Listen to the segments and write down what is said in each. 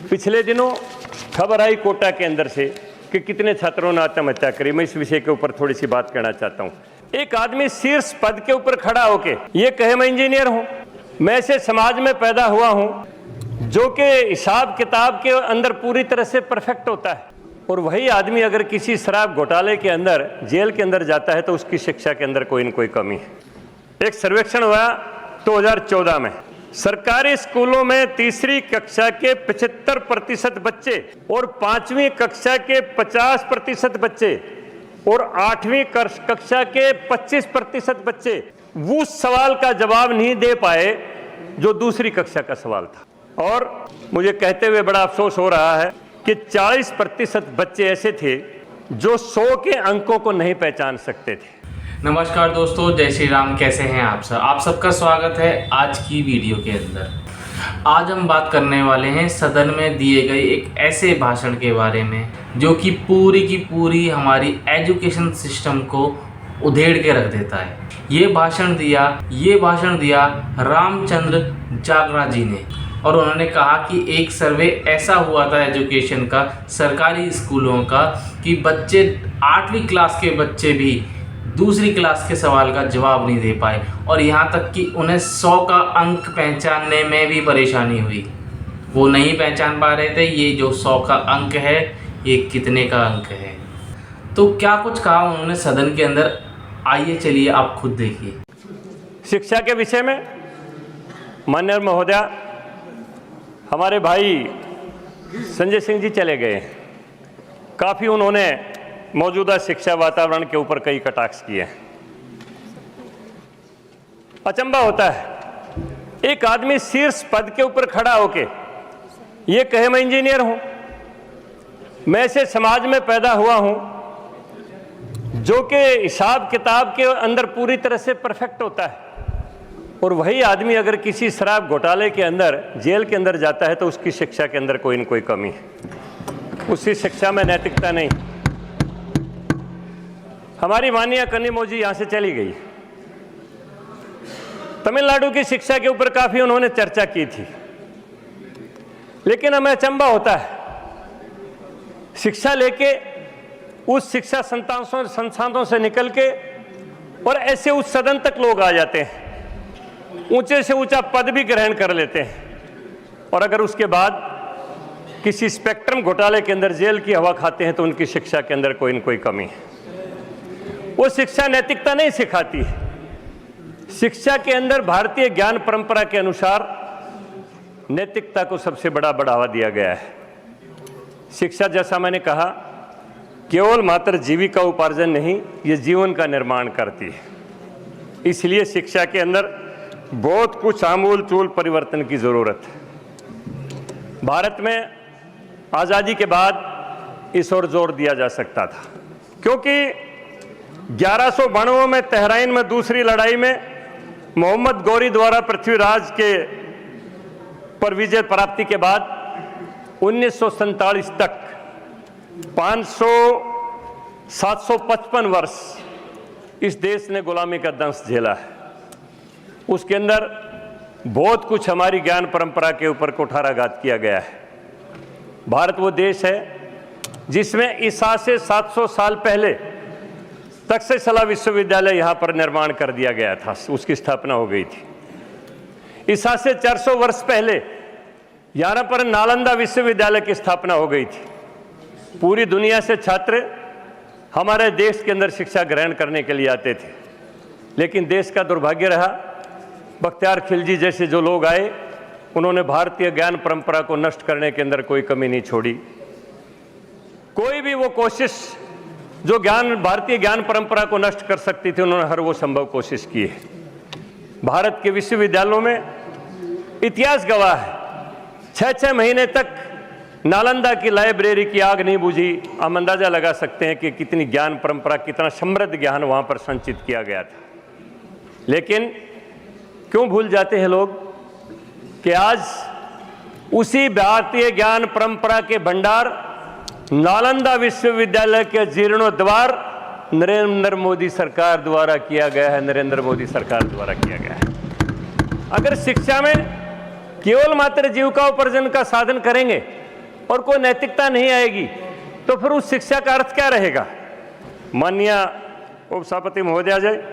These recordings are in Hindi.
पिछले दिनों खबर आई कोटा के अंदर से कि कितने छात्रों ने आत्महत्या करी। मैं इस विषय के ऊपर थोड़ी सी बात कहना चाहता हूँ। एक आदमी शीर्ष पद के ऊपर खड़ा होके ये कहे मैं इंजीनियर हूँ, मैं ऐसे समाज में पैदा हुआ हूँ जो कि हिसाब किताब के अंदर पूरी तरह से परफेक्ट होता है, और वही आदमी अगर किसी शराब घोटाले के अंदर जेल के अंदर जाता है तो उसकी शिक्षा के अंदर कोई न कोई कमी है। एक सर्वेक्षण हुआ 2014 में, सरकारी स्कूलों में तीसरी कक्षा के 75% बच्चे और 5वीं कक्षा के 50% बच्चे और 8वीं कक्षा के 25% बच्चे उस सवाल का जवाब नहीं दे पाए जो दूसरी कक्षा का सवाल था। और मुझे कहते हुए बड़ा अफसोस हो रहा है कि 40% बच्चे ऐसे थे जो 100 के अंकों को नहीं पहचान सकते थे। नमस्कार दोस्तों, जय श्री राम। कैसे हैं आप सब? आप सबका स्वागत है आज की वीडियो के अंदर। आज हम बात करने वाले हैं सदन में दिए गए एक ऐसे भाषण के बारे में जो कि पूरी की पूरी हमारी एजुकेशन सिस्टम को उधेड़ के रख देता है। ये भाषण दिया रामचंद्र जागरा जी ने, और उन्होंने कहा कि एक सर्वे ऐसा हुआ था एजुकेशन का, सरकारी स्कूलों का, कि बच्चे 8वीं क्लास के बच्चे भी दूसरी क्लास के सवाल का जवाब नहीं दे पाए, और यहाँ तक कि उन्हें 100 का अंक पहचानने में भी परेशानी हुई। वो नहीं पहचान पा रहे थे ये जो 100 का अंक है ये कितने का अंक है। तो क्या कुछ कहा उन्होंने सदन के अंदर, आइए चलिए आप खुद देखिए। शिक्षा के विषय में माननीय महोदया हमारे भाई संजय सिंह जी चले गए। काफ़ी उन्होंने मौजूदा शिक्षा वातावरण के ऊपर कई कटाक्ष किए हैं। अचंभा होता है एक आदमी शीर्ष पद के ऊपर खड़ा होके ये कहे मैं इंजीनियर हूं, मैं ऐसे समाज में पैदा हुआ हूं जो कि हिसाब किताब के अंदर पूरी तरह से परफेक्ट होता है, और वही आदमी अगर किसी शराब घोटाले के अंदर जेल के अंदर जाता है तो उसकी शिक्षा के अंदर कोई न कोई कमी है, उसकी शिक्षा में नैतिकता नहीं। हमारी माननीय कन्निमोझी जी यहाँ से चली गई। तमिलनाडु की शिक्षा के ऊपर काफ़ी उन्होंने चर्चा की थी, लेकिन हमें अचंभा होता है शिक्षा लेके उस शिक्षा संस्थानों से निकल के और ऐसे उस सदन तक लोग आ जाते हैं, ऊंचे से ऊंचा पद भी ग्रहण कर लेते हैं, और अगर उसके बाद किसी स्पेक्ट्रम घोटाले के अंदर जेल की हवा खाते हैं तो उनकी शिक्षा के अंदर कोई न कोई कमी है। वो शिक्षा नैतिकता नहीं सिखाती है। शिक्षा के अंदर भारतीय ज्ञान परंपरा के अनुसार नैतिकता को सबसे बड़ा बढ़ावा दिया गया है। शिक्षा, जैसा मैंने कहा, केवल मात्र जीविका उपार्जन नहीं, ये जीवन का निर्माण करती है। इसलिए शिक्षा के अंदर बहुत कुछ आमूल चूल परिवर्तन की जरूरत है। भारत में आज़ादी के बाद इस ओर जोर दिया जा सकता था, क्योंकि 1192 में तेहरान में दूसरी लड़ाई में मोहम्मद गौरी द्वारा पृथ्वीराज के पर विजय प्राप्ति के बाद 1947 तक 755 वर्ष इस देश ने गुलामी का दंश झेला है। उसके अंदर बहुत कुछ हमारी ज्ञान परंपरा के ऊपर कुठाराघात किया गया है। भारत वो देश है जिसमें ईसा से 700 साल पहले तक्षशिला विश्वविद्यालय यहाँ पर निर्माण कर दिया गया था, उसकी स्थापना हो गई थी। ईसा से 400 वर्ष पहले यहाँ पर नालंदा विश्वविद्यालय की स्थापना हो गई थी। पूरी दुनिया से छात्र हमारे देश के अंदर शिक्षा ग्रहण करने के लिए आते थे, लेकिन देश का दुर्भाग्य रहा, बख्तियार खिलजी जैसे जो लोग आए उन्होंने भारतीय ज्ञान परंपरा को नष्ट करने के अंदर कोई कमी नहीं छोड़ी। कोई भी वो कोशिश जो भारतीय ज्ञान परंपरा को नष्ट कर सकती थी, उन्होंने हर वो संभव कोशिश की है। भारत के विश्वविद्यालयों में इतिहास गवाह है, 6-6 महीने तक नालंदा की लाइब्रेरी की आग नहीं बुझी। हम अंदाजा लगा सकते हैं कि कितनी ज्ञान परंपरा, कितना समृद्ध ज्ञान वहाँ पर संचित किया गया था। लेकिन क्यों भूल जाते हैं लोग कि आज उसी भारतीय ज्ञान परंपरा के भंडार नालंदा विश्वविद्यालय के जीर्णोद्धार नरेंद्र मोदी सरकार द्वारा किया गया है, नरेंद्र मोदी सरकार द्वारा किया गया है। अगर शिक्षा में केवल मात्र जीविका उपार्जन का साधन करेंगे और कोई नैतिकता नहीं आएगी तो फिर उस शिक्षा का अर्थ क्या रहेगा। माननीय उपसभापति महोदय,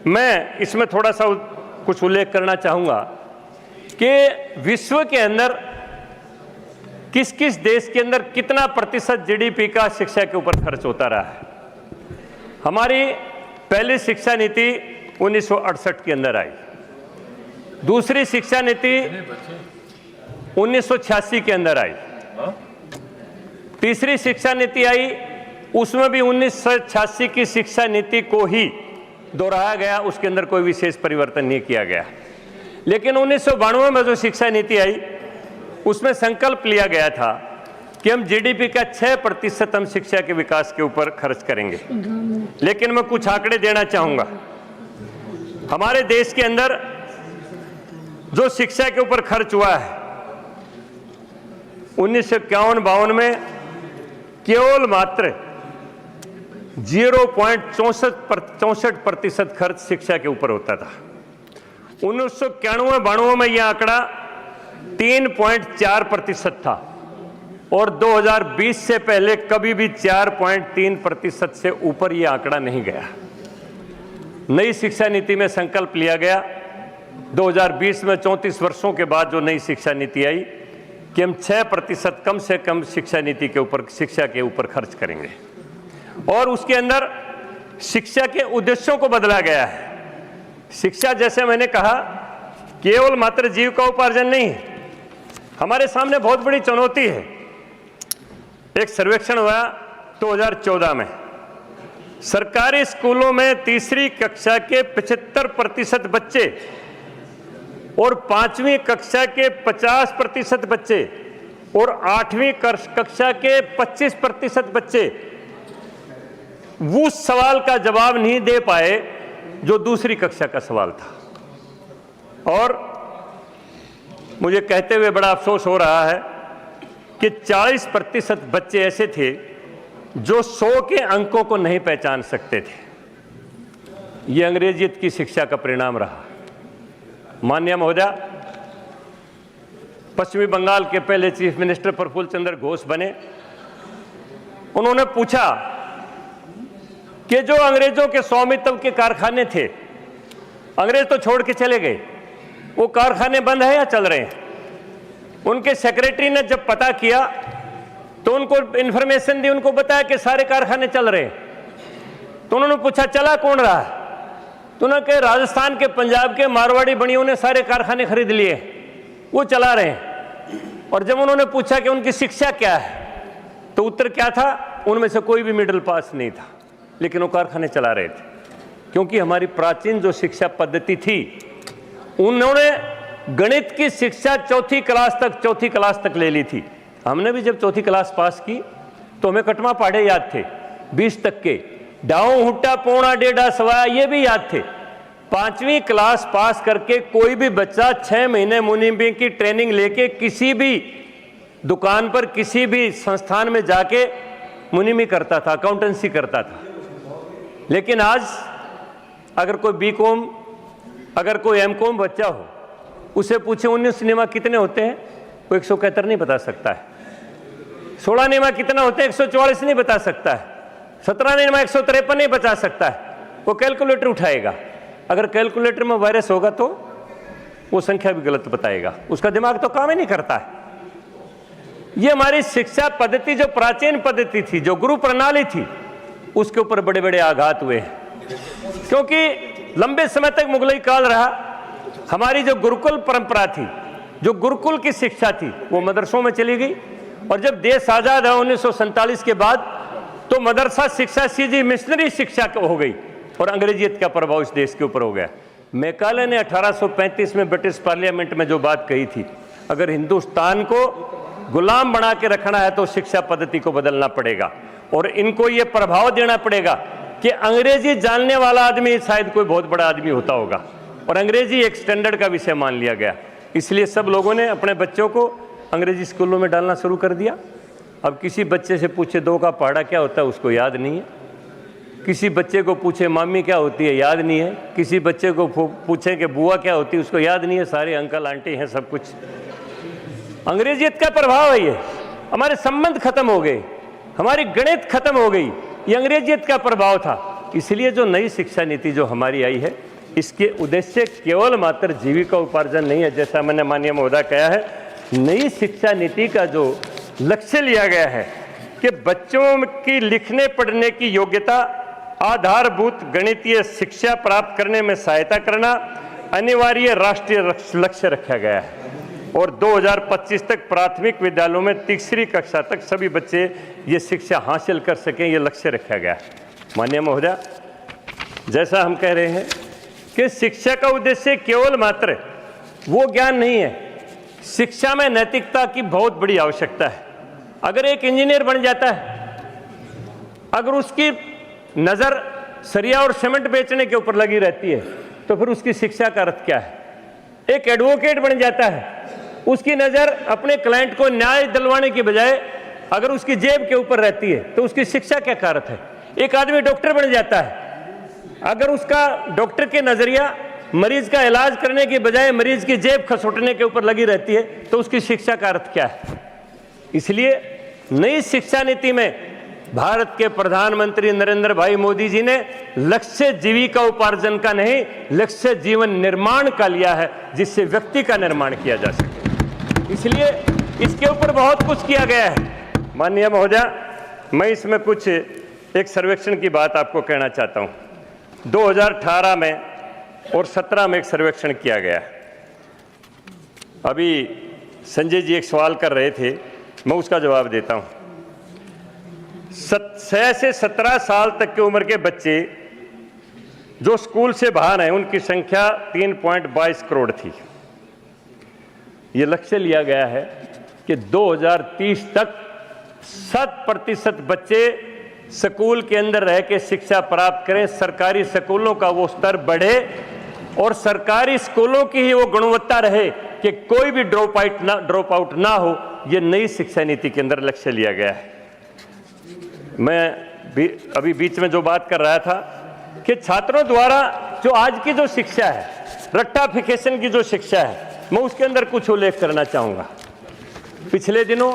मैं इसमें थोड़ा सा कुछ उल्लेख करना चाहूँगा कि विश्व के अंदर किस किस देश के अंदर कितना प्रतिशत जीडीपी का शिक्षा के ऊपर खर्च होता रहा है। हमारी पहली शिक्षा नीति 1968 के अंदर आई, दूसरी शिक्षा नीति 1986 के अंदर आई, तीसरी शिक्षा नीति आई, उसमें भी 1986 की शिक्षा नीति को ही दोहराया गया, उसके अंदर कोई विशेष परिवर्तन नहीं किया गया। लेकिन 1992 में जो शिक्षा नीति आई उसमें संकल्प लिया गया था कि हम जीडीपी का 6% हम शिक्षा के विकास के ऊपर खर्च करेंगे। लेकिन मैं कुछ आंकड़े देना चाहूंगा। हमारे देश के अंदर जो शिक्षा के ऊपर खर्च हुआ है 1951-52 में केवल मात्र 0.64% खर्च शिक्षा के ऊपर होता था। 1991-92 में यह आंकड़ा 3.4% था और 2020 से पहले कभी भी 4.3% से ऊपर यह आंकड़ा नहीं गया। नई शिक्षा नीति में संकल्प लिया गया 2020 में 34 वर्षों के बाद जो नई शिक्षा नीति आई कि हम 6% कम से कम शिक्षा नीति के ऊपर, शिक्षा के ऊपर खर्च करेंगे। और उसके अंदर शिक्षा के उद्देश्यों को बदला गया है। शिक्षा, जैसे मैंने कहा, केवल मात्र जीविका उपार्जन नहीं है, हमारे सामने बहुत बड़ी चुनौती है। एक सर्वेक्षण हुआ 2014 में, सरकारी स्कूलों में तीसरी कक्षा के 75% बच्चे और 5वीं कक्षा के 50% बच्चे और 8वीं कक्षा के 25% बच्चे उस सवाल का जवाब नहीं दे पाए जो दूसरी कक्षा का सवाल था। और मुझे कहते हुए बड़ा अफसोस हो रहा है कि 40% बच्चे ऐसे थे जो 100 के अंकों को नहीं पहचान सकते थे। यह अंग्रेजियत की शिक्षा का परिणाम रहा। माननीय महोदय, पश्चिमी बंगाल के पहले चीफ मिनिस्टर प्रफुल्ल चंद्र घोष बने। उन्होंने पूछा कि जो अंग्रेजों के स्वामित्व के कारखाने थे, अंग्रेज तो छोड़ के चले गए, वो कारखाने बंद है या चल रहे हैं? उनके सेक्रेटरी ने जब पता किया तो उनको इंफॉर्मेशन दी, उनको बताया कि सारे कारखाने चल रहे हैं। तो उन्होंने पूछा चला कौन रहा है? तो उन्होंने कहा राजस्थान के, पंजाब के मारवाड़ी बनियों ने सारे कारखाने खरीद लिए, वो चला रहे हैं। और जब उन्होंने पूछा कि उनकी शिक्षा क्या है तो उत्तर क्या था? उनमें से कोई भी मिडिल पास नहीं था, लेकिन वो कारखाने चला रहे थे। क्योंकि हमारी प्राचीन जो शिक्षा पद्धति थी, उन्होंने गणित की शिक्षा चौथी क्लास तक ले ली थी। हमने भी जब चौथी क्लास पास की तो हमें कटमा पाढ़े याद थे 20 तक के, डाऊ हुट्टा पौना डेढ़ा सवाया ये भी याद थे। 5वीं क्लास पास करके कोई भी बच्चा 6 महीने मुनीमी की ट्रेनिंग लेके किसी भी दुकान पर, किसी भी संस्थान में जाके मुनीमी करता था, अकाउंटेंसी करता था। लेकिन आज अगर कोई बीकॉम, अगर कोई एमकॉम बच्चा हो, उसे पूछे 19 निमा कितने होते हैं, वो 171 नहीं बता सकता है। 16 निमा कितना होते हैं, 144 नहीं बता सकता है। 17 निमा 153 नहीं बता सकता है। वो कैलकुलेटर उठाएगा, अगर कैलकुलेटर में वायरस होगा तो वो संख्या भी गलत बताएगा, उसका दिमाग तो काम ही नहीं करता है। ये हमारी शिक्षा पद्धति, जो प्राचीन पद्धति थी, जो गुरु प्रणाली थी, उसके ऊपर बड़े बड़े आघात हुए हैं। क्योंकि लंबे समय तक मुगलई काल रहा। हमारी जो गुरुकुल परंपरा थी, जो गुरुकुल की शिक्षा थी, वो मदरसों में चली गई। और जब देश आजाद है 1947 के बाद, तो मदरसा शिक्षा सीधी मिशनरी शिक्षा हो गई और अंग्रेजियत का प्रभाव इस देश के ऊपर हो गया। मैकाले ने 1835 में ब्रिटिश पार्लियामेंट में जो बात कही थी, अगर हिंदुस्तान को गुलाम बना के रखना है तो शिक्षा पद्धति को बदलना पड़ेगा और इनको ये प्रभाव देना पड़ेगा कि अंग्रेजी जानने वाला आदमी शायद कोई बहुत बड़ा आदमी होता होगा। और अंग्रेजी एक स्टैंडर्ड का विषय मान लिया गया, इसलिए सब लोगों ने अपने बच्चों को अंग्रेजी स्कूलों में डालना शुरू कर दिया। अब किसी बच्चे से पूछे 2 का पहाड़ा क्या होता है, उसको याद नहीं है। किसी बच्चे को पूछे मामी क्या होती है, याद नहीं है। किसी बच्चे को पूछे कि बुआ क्या होती है, उसको याद नहीं है। सारे अंकल आंटी हैं, सब कुछ अंग्रेजियत का प्रभाव है ये। हमारे संबंध खत्म हो गए, हमारी गणित खत्म हो गई। ये अंग्रेजियत का प्रभाव था। इसलिए जो नई शिक्षा नीति जो हमारी आई है, इसके उद्देश्य केवल मात्र जीविका उपार्जन नहीं है, जैसा मैंने माननीय महोदय कहा है। नई शिक्षा नीति का जो लक्ष्य लिया गया है कि बच्चों की लिखने पढ़ने की योग्यता, आधारभूत गणितीय शिक्षा प्राप्त करने में सहायता करना अनिवार्य राष्ट्रीय लक्ष्य रखा गया है। और 2025 तक प्राथमिक विद्यालयों में तीसरी कक्षा तक सभी बच्चे ये शिक्षा हासिल कर सकें, ये लक्ष्य रखा गया है। माननीय महोदय, जैसा हम कह रहे हैं कि शिक्षा का उद्देश्य केवल मात्र वो ज्ञान नहीं है, शिक्षा में नैतिकता की बहुत बड़ी आवश्यकता है। अगर एक इंजीनियर बन जाता है, अगर उसकी नज़र सरिया और सीमेंट बेचने के ऊपर लगी रहती है, तो फिर उसकी शिक्षा का अर्थ क्या है? एक एडवोकेट बन जाता है, उसकी नज़र अपने क्लाइंट को न्याय दिलवाने की बजाय अगर उसकी जेब के ऊपर रहती है, तो उसकी शिक्षा क्या का अर्थ है? एक आदमी डॉक्टर बन जाता है, अगर उसका डॉक्टर के नज़रिया मरीज का इलाज करने की बजाय मरीज की जेब खसोटने के ऊपर लगी रहती है, तो उसकी शिक्षा का अर्थ क्या है? इसलिए नई शिक्षा नीति में भारत के प्रधानमंत्री नरेंद्र भाई मोदी जी ने लक्ष्य जीविका उपार्जन का नहीं, लक्ष्य जीवन निर्माण का लिया है, जिससे व्यक्ति का निर्माण किया जा सके। इसलिए इसके ऊपर बहुत कुछ किया गया है। माननीय महोदय, मैं इसमें कुछ एक सर्वेक्षण की बात आपको कहना चाहता हूँ। 2018 में और 17 में एक सर्वेक्षण किया गया। अभी संजय जी एक सवाल कर रहे थे, मैं उसका जवाब देता हूँ। 6 से 17 साल तक की उम्र के बच्चे जो स्कूल से बाहर हैं, उनकी संख्या 3.22 करोड़ थी। ये लक्ष्य लिया गया है कि 2030 तक 100% बच्चे स्कूल के अंदर रह के शिक्षा प्राप्त करें, सरकारी स्कूलों का वो स्तर बढ़े और सरकारी स्कूलों की ही वो गुणवत्ता रहे कि कोई भी ड्रॉप आउट ना हो। ये नई शिक्षा नीति के अंदर लक्ष्य लिया गया है। मैं अभी बीच में जो बात कर रहा था कि छात्रों द्वारा जो आज की जो शिक्षा है, रट्टाफिकेशन की जो शिक्षा है, मैं उसके अंदर कुछ उल्लेख करना चाहूँगा। पिछले दिनों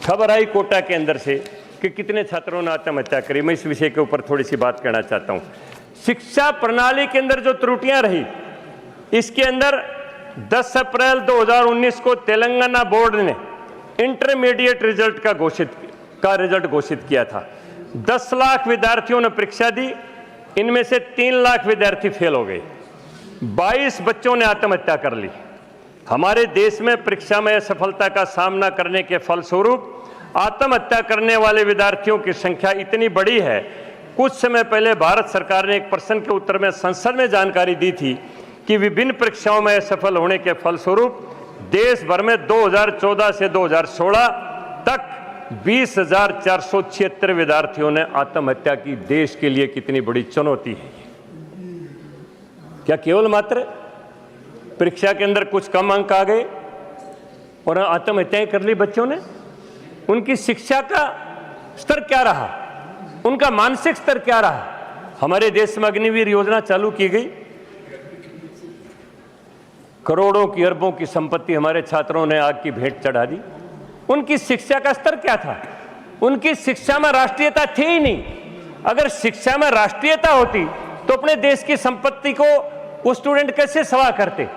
खबर आई कोटा के अंदर से कि कितने छात्रों ने आत्महत्या करी। मैं इस विषय के ऊपर थोड़ी सी बात कहना चाहता हूँ। शिक्षा प्रणाली के अंदर जो त्रुटियां रही, इसके अंदर 10 अप्रैल 2019 को तेलंगाना बोर्ड ने इंटरमीडिएट रिजल्ट का रिजल्ट घोषित किया था। 10 लाख विद्यार्थियों ने परीक्षा दी, इनमें से 3 लाख विद्यार्थी फेल हो गए, 22 बच्चों ने आत्महत्या कर ली। हमारे देश में परीक्षा में असफलता का सामना करने के फलस्वरूप आत्महत्या करने वाले विद्यार्थियों की संख्या इतनी बड़ी है। कुछ समय पहले भारत सरकार ने एक प्रश्न के उत्तर में संसद में जानकारी दी थी कि विभिन्न परीक्षाओं में असफल होने के फलस्वरूप देश भर में 2014 से 2016 तक 20,476 विद्यार्थियों ने आत्महत्या की। देश के लिए कितनी बड़ी चुनौती है। क्या केवल मात्र परीक्षा के अंदर कुछ कम अंक आ गए और आत्महत्याएं कर ली बच्चों ने? उनकी शिक्षा का स्तर क्या रहा, उनका मानसिक स्तर क्या रहा? हमारे देश में अग्निवीर योजना चालू की गई, करोड़ों की अरबों की संपत्ति हमारे छात्रों ने आग की भेंट चढ़ा दी। उनकी शिक्षा का स्तर क्या था? उनकी शिक्षा में राष्ट्रीयता थी ही नहीं। अगर शिक्षा में राष्ट्रीयता होती तो अपने देश की संपत्ति को वो स्टूडेंट कैसे सवा करते?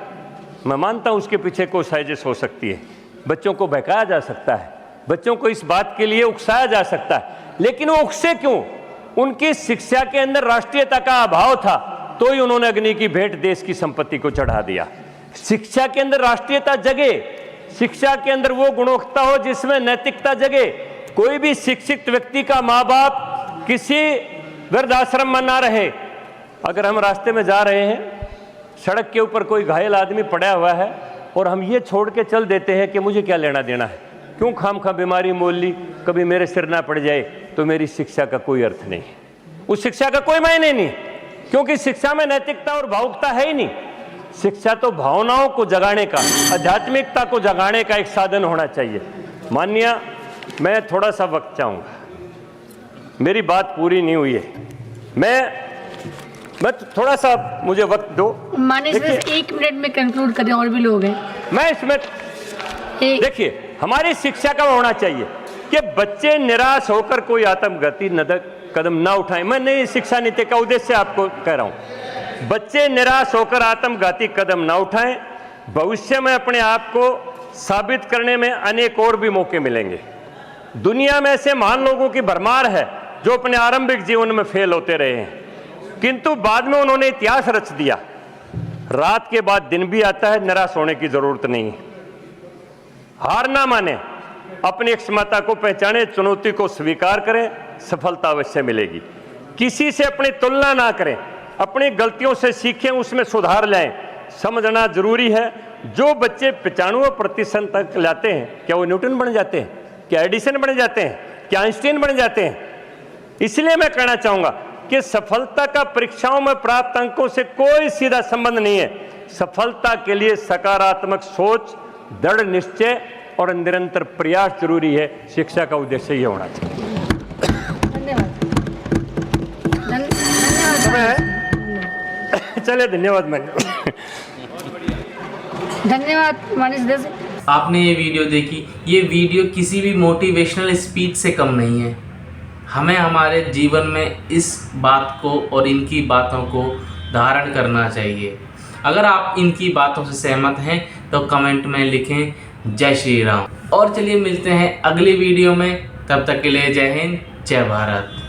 मैं मानता हूं उसके पीछे कोई साजिश हो सकती है, बच्चों को बहकाया जा सकता है, बच्चों को इस बात के लिए उकसाया जा सकता है, लेकिन वो उकसे क्यों? उनकी शिक्षा के अंदर राष्ट्रीयता का अभाव था, तो ही उन्होंने अग्नि की भेंट देश की संपत्ति को चढ़ा दिया। शिक्षा के अंदर राष्ट्रीयता जगे, शिक्षा के अंदर वो गुणवत्ता हो जिसमें नैतिकता जगे। कोई भी शिक्षित व्यक्ति का माँ बाप किसी वृद्धाश्रम में ना रहे। अगर हम रास्ते में जा रहे हैं, सड़क के ऊपर कोई घायल आदमी पड़ा हुआ है और हम ये छोड़ के चल देते हैं कि मुझे क्या लेना देना है, क्यों खामखा बीमारी मोल ली, कभी मेरे सिर ना पड़ जाए, तो मेरी शिक्षा का कोई अर्थ नहीं, उस शिक्षा का कोई मायने नहीं, क्योंकि शिक्षा में नैतिकता और भावुकता है ही नहीं। शिक्षा तो भावनाओं को जगाने का, आध्यात्मिकता को जगाने का एक साधन होना चाहिए। माननीय, मैं थोड़ा सा वक्त चाहूँगा, मेरी बात पूरी नहीं हुई है, मैं थोड़ा सा मुझे वक्त दो। माननीय सर, 1 मिनट में कंक्लूड करें, और भी लोग हैं। मैं इसमें देखिए, हमारी शिक्षा का होना चाहिए, कि बच्चे निराश होकर कोई आत्मघाती कदम ना उठाएं। मैं नई शिक्षा नीति का उद्देश्य आपको कह रहा हूं, बच्चे निराश होकर आत्मघाती कदम ना उठाएं। भविष्य में अपने आप को साबित करने में अनेक और भी मौके मिलेंगे। दुनिया में ऐसे महान लोगों की भरमार है जो अपने आरंभिक जीवन में फेल होते रहे हैं, किंतु बाद में उन्होंने इतिहास रच दिया। रात के बाद दिन भी आता है, निराश होने की जरूरत नहीं है। हार ना माने, अपनी क्षमता को पहचाने, चुनौती को स्वीकार करें, सफलता अवश्य मिलेगी। किसी से अपनी तुलना ना करें, अपनी गलतियों से सीखें, उसमें सुधार लाएं। समझना जरूरी है, जो बच्चे 95% तक लाते हैं, क्या वो न्यूटन बन जाते हैं? क्या एडिसन बन जाते हैं? क्या आइंस्टीन बन जाते हैं? इसलिए मैं कहना चाहूंगा कि सफलता का परीक्षाओं में प्राप्त अंकों से कोई सीधा संबंध नहीं है। सफलता के लिए सकारात्मक सोच, दृढ़ निश्चय और निरंतर प्रयास जरूरी है। शिक्षा का उद्देश्य ये होना चाहिए। चलिए, धन्यवाद। धन्यवाद मनीष दस। आपने ये वीडियो देखी, ये वीडियो किसी भी मोटिवेशनल स्पीच से कम नहीं है। हमें हमारे जीवन में इस बात को और इनकी बातों को धारण करना चाहिए। अगर आप इनकी बातों से सहमत हैं तो कमेंट में लिखें जय श्री राम। और चलिए मिलते हैं अगली वीडियो में, तब तक के लिए जय हिंद, जय भारत।